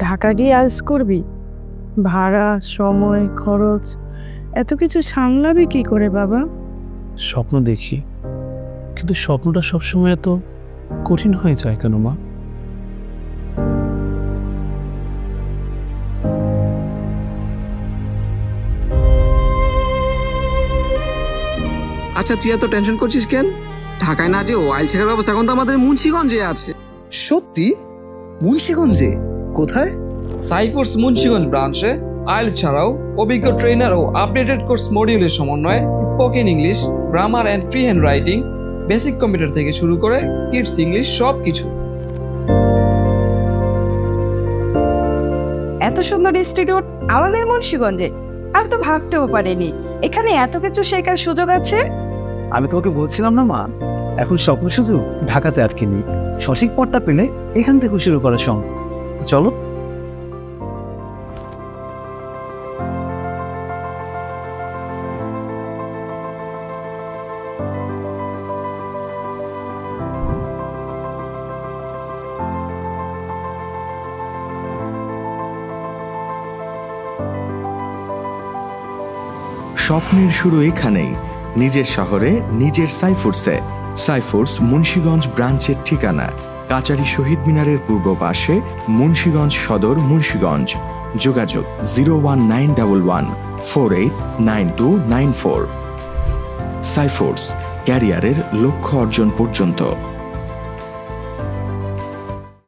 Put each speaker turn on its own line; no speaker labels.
ঢাকা গিয়ে আইস করবি? ভাড়া, সময়, খরচ এত কিছু সামলাবি কি করে বাবা?
স্বপ্ন দেখি, কিন্তু স্বপ্নটা সবসময় এত কঠিন হয়ে যায় কেন মা?
আচ্ছা, তুই এত টেনশন করছিস কেন? ঢাকায় না যে ওয়াইল শেখার ব্যবস্থা এখন তো আমাদের মুন্সিগঞ্জে আছে।
সত্যি? মুন্সিগঞ্জে? কোথায়?
সাইফোর্স মুন্সিগঞ্জ ব্রাঞ্চে আইএলটিএস ছাড়াও অভিজ্ঞ ট্রেনার ও আপডেটেড কোর্স মডিউলের সমন্বয়ে spoken English, grammar and free hand writing, basic computer থেকে শুরু করে কিডস ইংলিশ সব কিছু।
এত সুন্দর ইনস্টিটিউট আমাদের মুন্সিগঞ্জে! আমি তো ভাবতেও পারিনি এখানে এত কিছু শেখার সুযোগ আছে।
আমি তোমাকে বলছিলাম না মা, এখন স্বপ্ন শুধু ঢাকাতে আটকে নেই, সঠিক পথটা পেলে এখান থেকে শুরু করা সম্ভব। চলো।
স্বপ্নের শুরু এখানেই, নিজের শহরে, নিজের সাইফোর্সে। সাইফোর্স মুন্সিগঞ্জ ব্রাঞ্চের ঠিকানা কাচারী শহীদ মিনারের পূর্ব পাশে, মুন্সিগঞ্জ সদর, মুন্সিগঞ্জ। যোগাযোগ 01911489294। সাইফোর্স, ক্যারিয়ারের লক্ষ্য অর্জন পর্যন্ত।